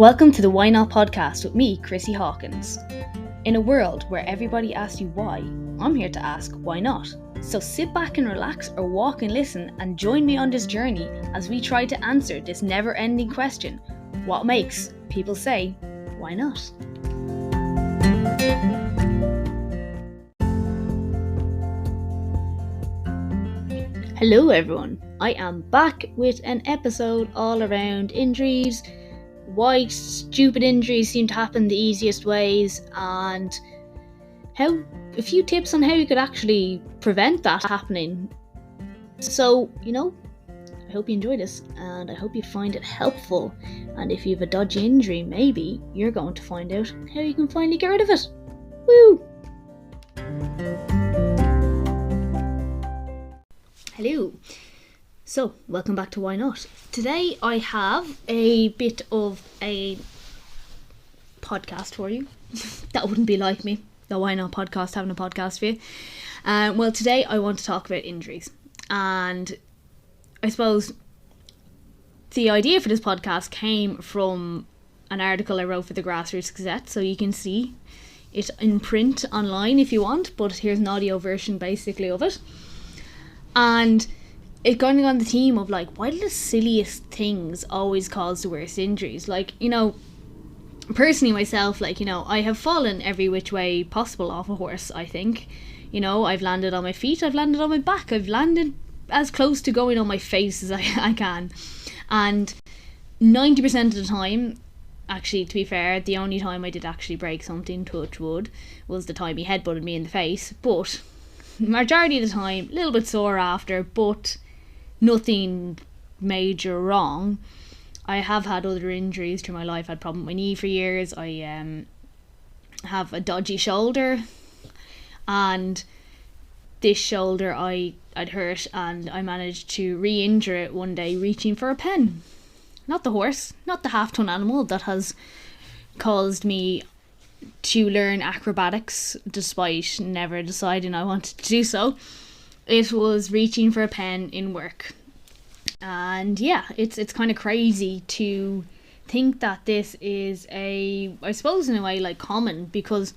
Welcome to the Why Not podcast with me, Chrissy Hawkins. In a world where everybody asks you why, I'm here to ask why not. So sit back and relax or walk and listen and join me on this journey as we try to answer this never-ending question: what makes people say, why not? Hello everyone, I am back with an episode all around injuries, why stupid injuries seem to happen the easiest ways, and a few tips on how you could actually prevent that happening. So, I hope you enjoy this and I hope you find it helpful, and if you have a dodgy injury, maybe you're going to find out how you can finally get rid of it. Woo! Hello. So, welcome back to Why Not. Today I have a bit of a podcast for you. That wouldn't be like me, the Why Not podcast, having a podcast for you. Well, today I want to talk about injuries. And I suppose the idea for this podcast came from an article I wrote for the Grassroots Gazette, so you can see it in print online if you want, but here's an audio version basically of it. And it going on the theme of why do the silliest things always cause the worst injuries? Personally myself, I have fallen every which way possible off a horse, I think. I've landed on my feet, I've landed on my back, I've landed as close to going on my face as I can. And 90% of the time, actually, to be fair, the only time I did actually break something, touch wood, was the time he headbutted me in the face. But majority of the time, a little bit sore after, but nothing major wrong. I have had other injuries through my life. I had a problem with my knee for years. I have a dodgy shoulder, and this shoulder I'd hurt, and I managed to re-injure it one day reaching for a pen. Not the horse, not the half-ton animal that has caused me to learn acrobatics despite never deciding I wanted to do so. It was reaching for a pen in work. And yeah, it's kind of crazy to think that this is I suppose in a way common, because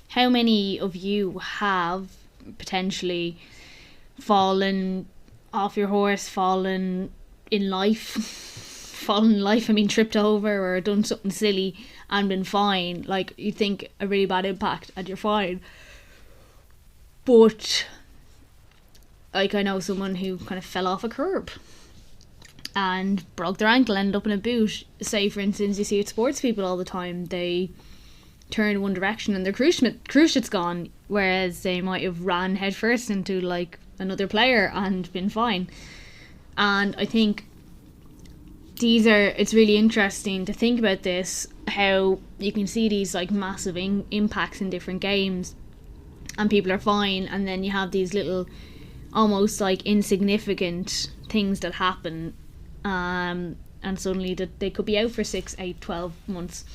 how many of you have potentially fallen off your horse, fallen in life, tripped over or done something silly and been fine? You think a really bad impact and you're fine. But I know someone who kind of fell off a curb and broke their ankle, ended up in a boot. Say, for instance, you see it sports people all the time. They turn one direction and their cruciate's gone, whereas they might have ran headfirst into another player and been fine. And I think it's really interesting to think about this, how you can see these massive impacts in different games and people are fine, and then you have these little almost insignificant things that happen, and suddenly that they could be out for 6, 8, 12 months.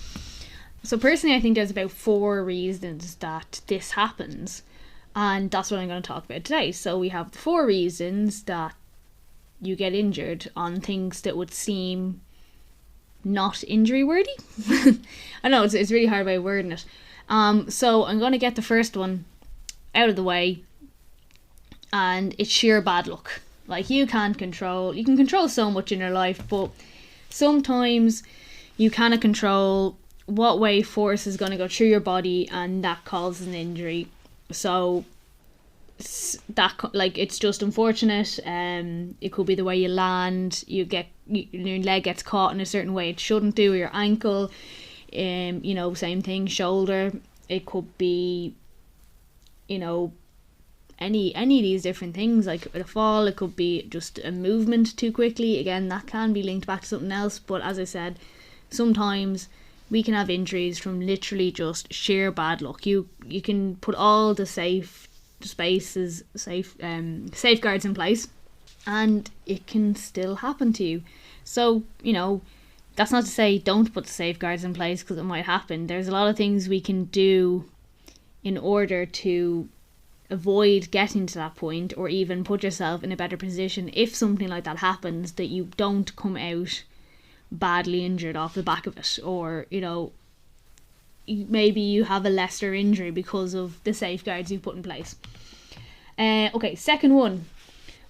So personally I think there's about 4 reasons that this happens, and that's what I'm going to talk about today. So we have the 4 reasons that you get injured on things that would seem not injury worthy. I know it's really hard by wording it. So I'm going to get the first one out of the way, and it's sheer bad luck. You can control so much in your life, but sometimes you cannot control what way force is going to go through your body, and that causes an injury. So that it's just unfortunate. It could be the way you land, your leg gets caught in a certain way it shouldn't do, or your ankle, same thing, shoulder. It could be any of these different things, like a fall. It could be just a movement too quickly. Again, that can be linked back to something else, but as I said, sometimes we can have injuries from literally just sheer bad luck. You can put all the safeguards in place, and it can still happen to you. So that's not to say don't put the safeguards in place, because it might happen. There's a lot of things we can do in order to avoid getting to that point, or even put yourself in a better position if something like that happens, that you don't come out badly injured off the back of it, or maybe you have a lesser injury because of the safeguards you put in place. Okay, second one,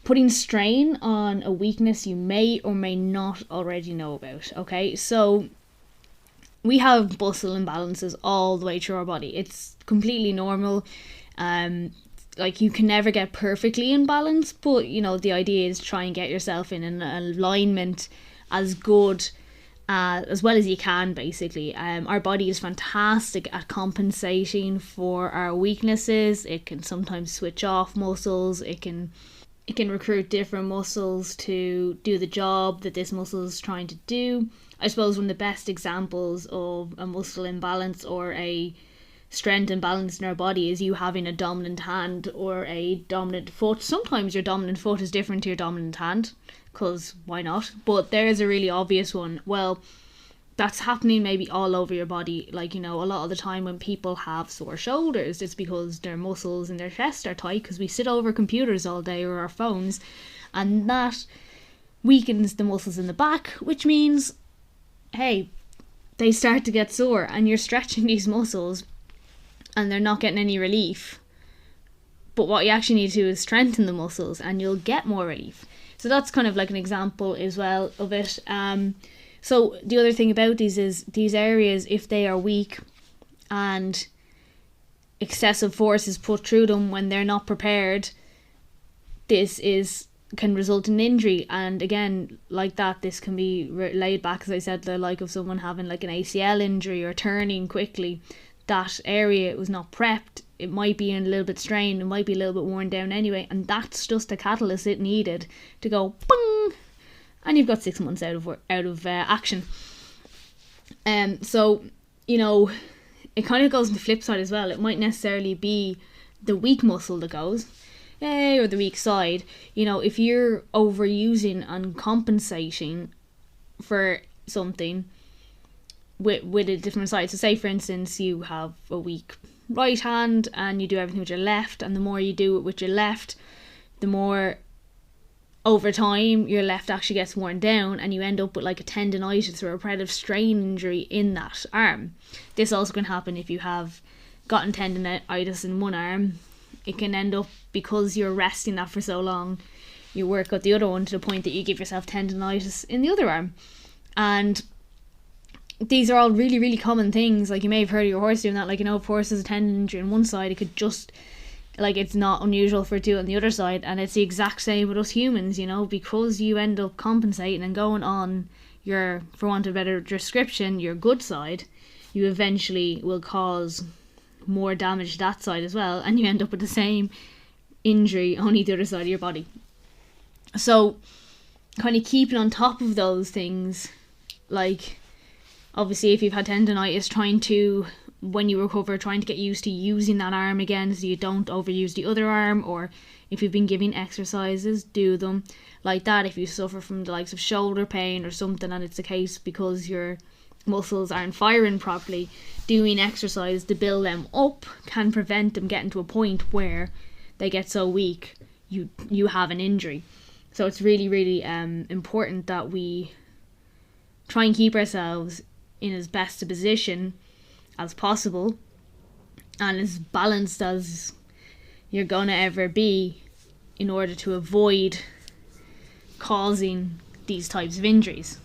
putting strain on a weakness you may or may not already know about. Okay, so we have muscle imbalances all the way through our body. It's completely normal. Like, you can never get perfectly in balance, but the idea is try and get yourself in an alignment as good as well as you can, basically. Our body is fantastic at compensating for our weaknesses. It can sometimes switch off muscles. It can recruit different muscles to do the job that this muscle is trying to do. I suppose one of the best examples of a muscle imbalance or a strength imbalance in our body is you having a dominant hand or a dominant foot. Sometimes your dominant foot is different to your dominant hand, because why not? But there's a really obvious one. Well, that's happening maybe all over your body. Like, a lot of the time when people have sore shoulders, it's because their muscles in their chest are tight, because we sit over computers all day or our phones, and that weakens the muscles in the back, which means, hey, they start to get sore, and you're stretching these muscles and they're not getting any relief. But what you actually need to do is strengthen the muscles, and you'll get more relief. So that's kind of like an example as well of it. So the other thing about these is these areas, if they are weak and excessive force is put through them when they're not prepared, can result in injury. And again, like that, this can be laid back, as I said, the like of someone having like an ACL injury or turning quickly. That area was not prepped. It might be in a little bit strained. It might be a little bit worn down anyway. And that's just the catalyst it needed to go bang, and you've got 6 months out of action. So it kind of goes on the flip side as well. It might necessarily be the weak muscle that goes, or the weak side. If you're overusing and compensating for something with a different side. So say, for instance, you have a weak right hand and you do everything with your left, and the more you do it with your left, the more over time your left actually gets worn down, and you end up with like a tendonitis or a repetitive strain injury in that arm. This also can happen if you have gotten tendonitis in one arm. It can end up, because you're resting that for so long, you work out the other one to the point that you give yourself tendonitis in the other arm. And these are all really, really common things. Like, you may have heard of your horse doing that. Like, if horse has a tendon injury on one side, it could just, like, it's not unusual for it to do it on the other side. And it's the exact same with us humans, because you end up compensating and going on your, for want of a better description, your good side, you eventually will cause more damage to that side as well, and you end up with the same injury on the other side of your body. So kind of keeping on top of those things, like, obviously if you've had tendonitis, when you recover, trying to get used to using that arm again so you don't overuse the other arm. Or if you've been giving exercises, do them like that. If you suffer from the likes of shoulder pain or something, and it's the case because your muscles aren't firing properly, doing exercise to build them up can prevent them getting to a point where they get so weak you have an injury. So it's really, really important that we try and keep ourselves in as best a position as possible and as balanced as you're gonna ever be, in order to avoid causing these types of injuries.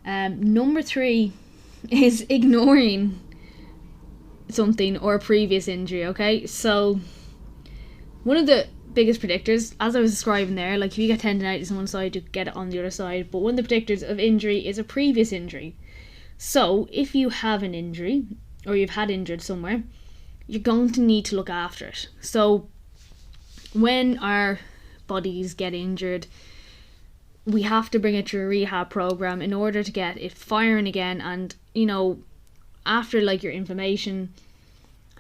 Number 3 is ignoring something or a previous injury. Okay, so one of the biggest predictors, as I was describing there, like if you get tendonitis on one side, you get it on the other side, but one of the predictors of injury is a previous injury. So if you have an injury, or you've had injured somewhere, you're going to need to look after it. So when our bodies get injured, we have to bring it to a rehab program in order to get it firing again. And after like your inflammation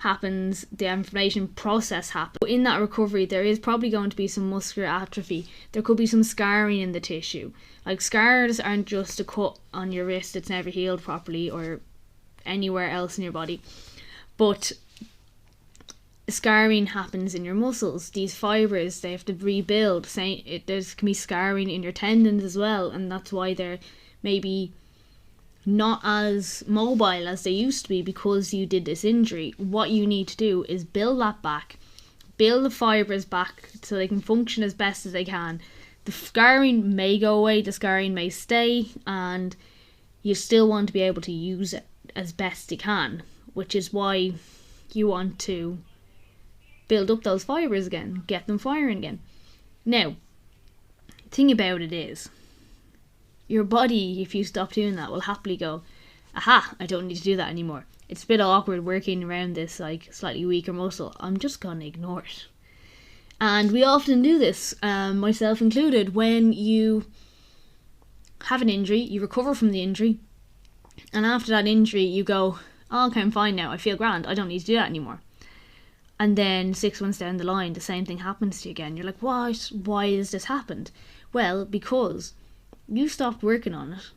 happens, the inflammation process happens. In that recovery, there is probably going to be some muscular atrophy. There could be some scarring in the tissue. Like, scars aren't just a cut on your wrist that's never healed properly, or anywhere else in your body, but scarring happens in your muscles. These fibres, they have to rebuild. There can be scarring in your tendons as well, and that's why they're maybe not as mobile as they used to be because you did this injury, what you need to do is build that back, build the fibres back so they can function as best as they can. The scarring may go away, the scarring may stay, and you still want to be able to use it as best you can, which is why you want to build up those fibres again, get them firing again. Now, the thing about it is, your body, if you stop doing that, will happily go, aha, I don't need to do that anymore. It's a bit awkward working around this like slightly weaker muscle. I'm just going to ignore it. And we often do this, myself included, when you have an injury, you recover from the injury, and after that injury you go, oh, okay, I'm fine now, I feel grand, I don't need to do that anymore. And then 6 months down the line, the same thing happens to you again. You're like, what? Why has this happened? Well, because you stopped working on it.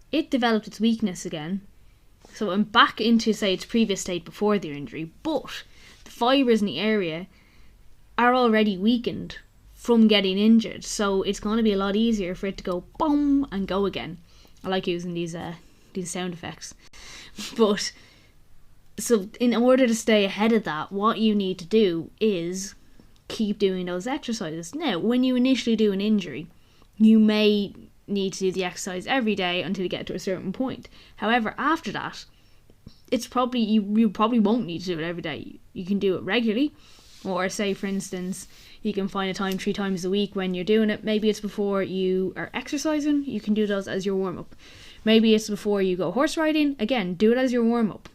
It developed its weakness again. So I'm back into, say, its previous state before the injury. But the fibres in the area are already weakened from getting injured. So it's going to be a lot easier for it to go boom and go again. I like using these sound effects. But so in order to stay ahead of that, what you need to do is keep doing those exercises. Now, when you initially do an injury, you may need to do the exercise every day until you get to a certain point. However, after that, it's probably you probably won't need to do it every day. You can do it regularly, or say, for instance, you can find a time 3 times a week when you're doing it. Maybe it's before you are exercising. You can do those as your warm-up. Maybe it's before you go horse riding. Again, do it as your warm-up.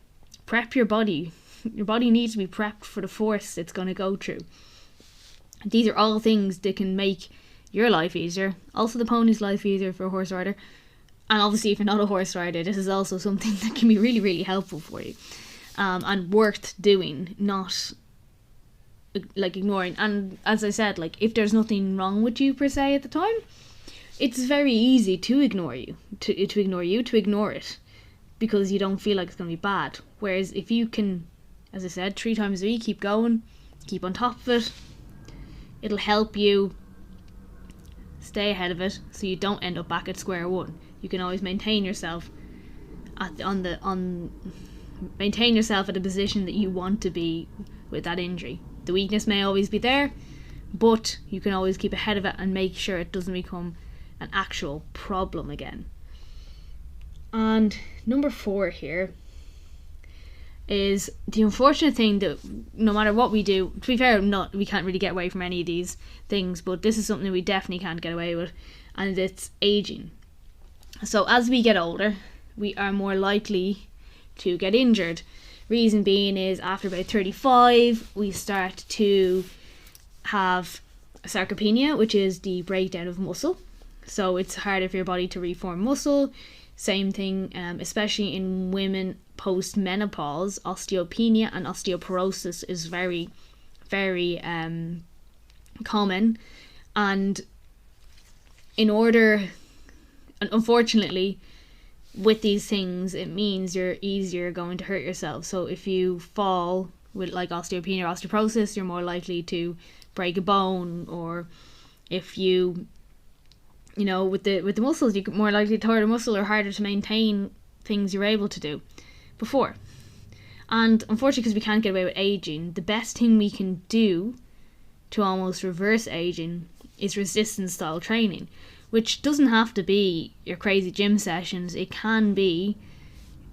Prep your body. Your body needs to be prepped for the force it's going to go through. These are all things that can make your life easier. Also the pony's life easier for a horse rider. And obviously if you're not a horse rider, this is also something that can be really, really helpful for you. And worth doing, not like ignoring. And as I said, like if there's nothing wrong with you per se at the time, it's very easy to ignore you, to ignore it, because you don't feel like it's going to be bad. Whereas if you can, as I said, 3 times a week, keep going, keep on top of it, it'll help you stay ahead of it so you don't end up back at square one. You can always maintain yourself maintain yourself at a position that you want to be with that injury. The weakness may always be there, but you can always keep ahead of it and make sure it doesn't become an actual problem again. And number 4 here is the unfortunate thing that no matter what we do, to be fair, we can't really get away from any of these things, but this is something we definitely can't get away with, and it's aging. So as we get older, we are more likely to get injured. Reason being is after about 35, we start to have sarcopenia, which is the breakdown of muscle. So it's harder for your body to reform muscle. Same thing, especially in women post-menopause, osteopenia and osteoporosis is very, very common. And unfortunately, with these things, it means you're easier going to hurt yourself. So if you fall with like osteopenia or osteoporosis, you're more likely to break a bone, or if you with the muscles, you're more likely to tear a muscle or harder to maintain things you were able to do before. And unfortunately, because we can't get away with aging, the best thing we can do to almost reverse aging is resistance style training, which doesn't have to be your crazy gym sessions. It can be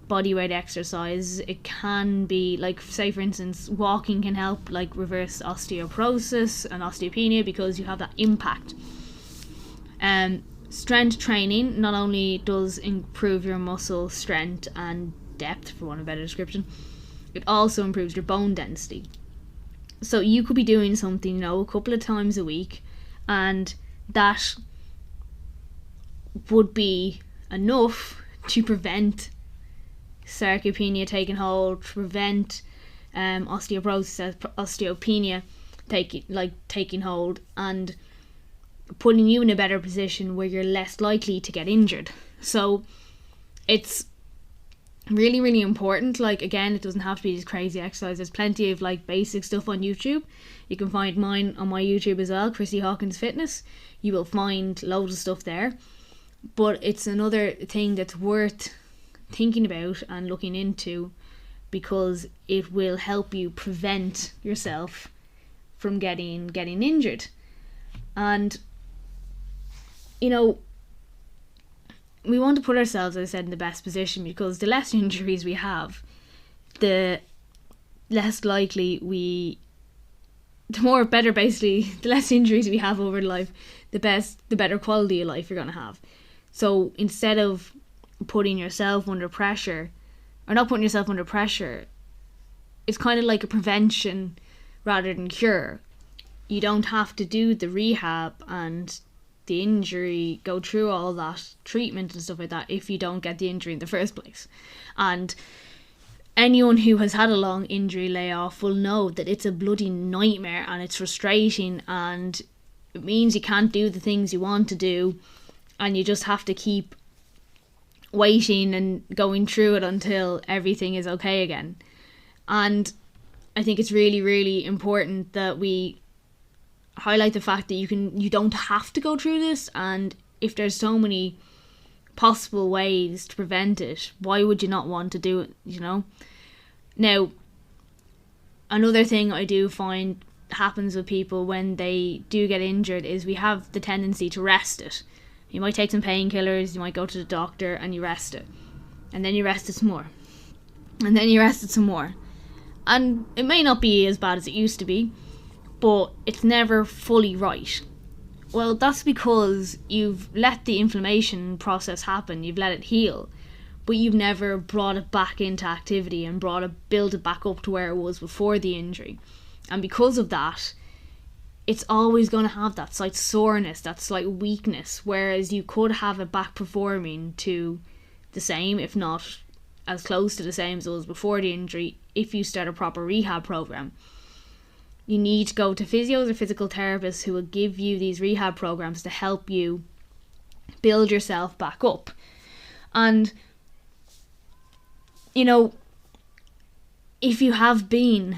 bodyweight exercise. It can be, like, say for instance, walking can help like reverse osteoporosis and osteopenia because you have that impact. Strength training not only does improve your muscle strength and depth, for want of a better description, it also improves your bone density. So you could be doing something, a couple of times a week, and that would be enough to prevent sarcopenia taking hold, to prevent osteoporosis, osteopenia taking hold, and putting you in a better position where you're less likely to get injured. So it's really, really important. Like, again, it doesn't have to be these crazy exercises. There's plenty of like basic stuff on YouTube. You can find mine on my YouTube as well, Chrissy Hawkins Fitness. You will find loads of stuff there. But it's another thing that's worth thinking about and looking into, because it will help you prevent yourself from getting injured. And we want to put ourselves, as I said, in the best position, because the less injuries we have, the less likely the less injuries we have over life, the better quality of life you're going to have. So instead of putting yourself under pressure, or not putting yourself under pressure, it's kind of like a prevention rather than cure. You don't have to do the rehab and the injury, go through all that treatment and stuff like that if you don't get the injury in the first place. And anyone who has had a long injury layoff will know that it's a bloody nightmare, and it's frustrating, and it means you can't do the things you want to do, and you just have to keep waiting and going through it until everything is okay again. And I think it's really, really important that we highlight the fact that you don't have to go through this, and if there's so many possible ways to prevent it, why would you not want to do it, Now, another thing I do find happens with people when they do get injured is we have the tendency to rest it. You might take some painkillers, you might go to the doctor and you rest it. And then you rest it some more. And then you rest it some more. And it may not be as bad as it used to be, but it's never fully right. Well, that's because you've let the inflammation process happen, you've let it heal, but you've never brought it back into activity and built it back up to where it was before the injury. And because of that, it's always going to have that slight soreness, that slight weakness, whereas you could have it back performing to the same, if not as close to the same as it was before the injury, if you start a proper rehab program. You need to go to physios or physical therapists who will give you these rehab programs to help you build yourself back up. And, if you have been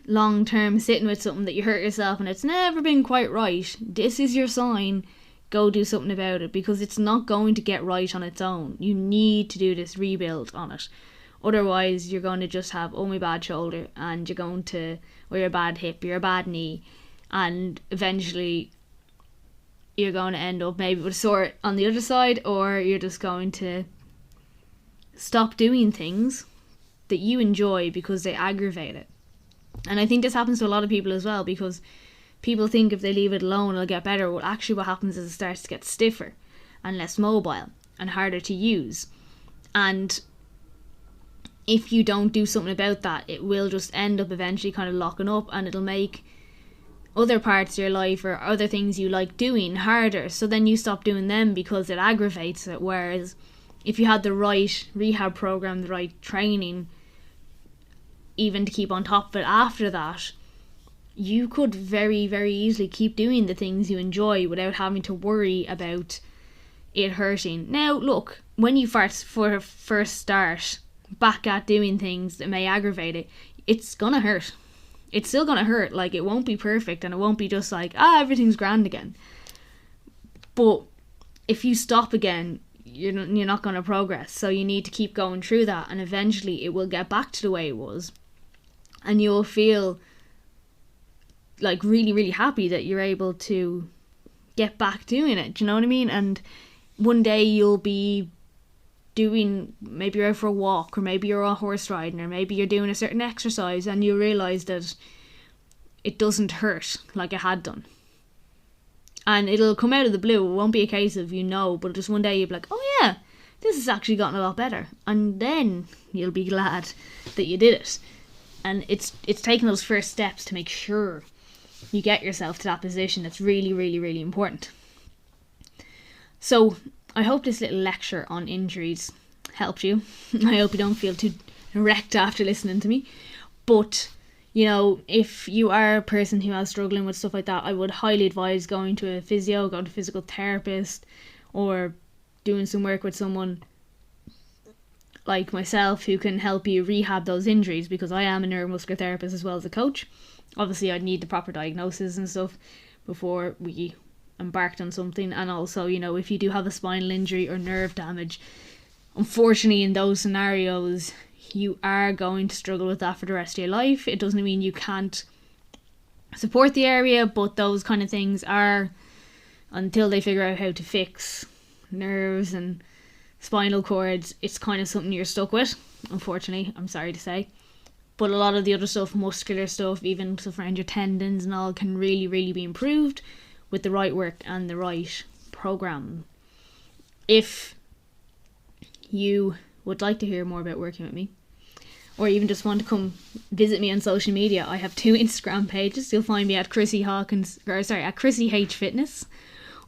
long term sitting with something that you hurt yourself and it's never been quite right, this is your sign. Go do something about it, because it's not going to get right on its own. You need to do this rebuild on it. Otherwise, you're going to just have, my bad shoulder, and or your bad hip, your bad knee, and eventually you're going to end up maybe with a sore on the other side, or you're just going to stop doing things that you enjoy because they aggravate it. And I think this happens to a lot of people as well, because people think if they leave it alone it'll get better. Well, actually what happens is it starts to get stiffer and less mobile and harder to use. And if you don't do something about that, it will just end up eventually kind of locking up, and it'll make other parts of your life or other things you like doing harder. So then you stop doing them because it aggravates it. Whereas if you had the right rehab program, the right training, even to keep on top of it after that, you could very, very easily keep doing the things you enjoy without having to worry about it hurting. Now, look, when you first start back at doing things that may aggravate it, it's gonna hurt. It's still gonna hurt. Like, it won't be perfect, and it won't be just like, everything's grand again. But if you stop again, you're not gonna progress. So you need to keep going through that, and eventually it will get back to the way it was. And you'll feel like really, really happy that you're able to get back doing it. Do you know what I mean? And one day you'll be maybe you're out for a walk, or maybe you're all horse riding, or maybe you're doing a certain exercise, and you realise that it doesn't hurt like it had done. And it'll come out of the blue. It won't be a case of but just one day you'll be like, oh yeah, this has actually gotten a lot better. And then you'll be glad that you did it. And it's taking those first steps to make sure you get yourself to that position. That's really, really, really important. So I hope this little lecture on injuries helped you. I hope you don't feel too wrecked after listening to me. But, if you are a person who is struggling with stuff like that, I would highly advise going to a physio, going to a physical therapist, or doing some work with someone like myself who can help you rehab those injuries, because I am a neuromuscular therapist as well as a coach. Obviously, I'd need the proper diagnosis and stuff before we embarked on something. And also, you know, if you do have a spinal injury or nerve damage, unfortunately in those scenarios you are going to struggle with that for the rest of your life. It doesn't mean you can't support the area, but those kind of things are, until they figure out how to fix nerves and spinal cords, it's kind of something you're stuck with, unfortunately, I'm sorry to say. But a lot of the other stuff, muscular stuff, even stuff around your tendons and all, can really, really be improved with the right work and the right program. If you would like to hear more about working with me, or even just want to come visit me on social media, I have 2 Instagram pages. You'll find me at at Chrissy H Fitness,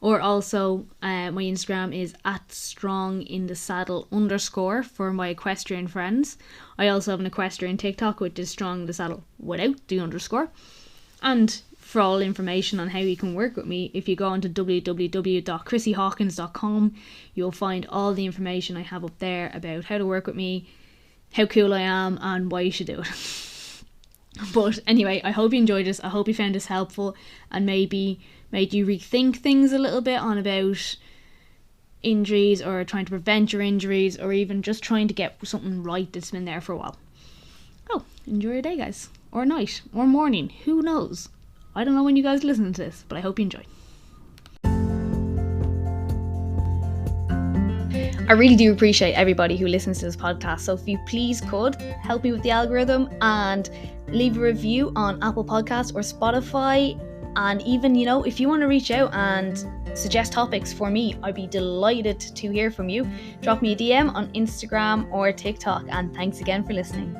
or also my Instagram is at @stronginthesaddle_ for my equestrian friends. I also have an equestrian TikTok, which is strong in the saddle without the underscore. And for all information on how you can work with me, if you go onto www.chrissyhawkins.com, you'll find all the information I have up there about how to work with me, how cool I am, and why you should do it. But anyway, I hope you enjoyed this. I hope you found this helpful and maybe made you rethink things a little bit on about injuries, or trying to prevent your injuries, or even just trying to get something right that's been there for a while. Oh, enjoy your day, guys, or night, or morning, who knows? I don't know when you guys listen to this, but I hope you enjoy. I really do appreciate everybody who listens to this podcast, so if you please could help me with the algorithm and leave a review on Apple Podcasts or Spotify. And even, you know, if you want to reach out and suggest topics for me, I'd be delighted to hear from you. Drop me a DM on Instagram or TikTok, and thanks again for listening.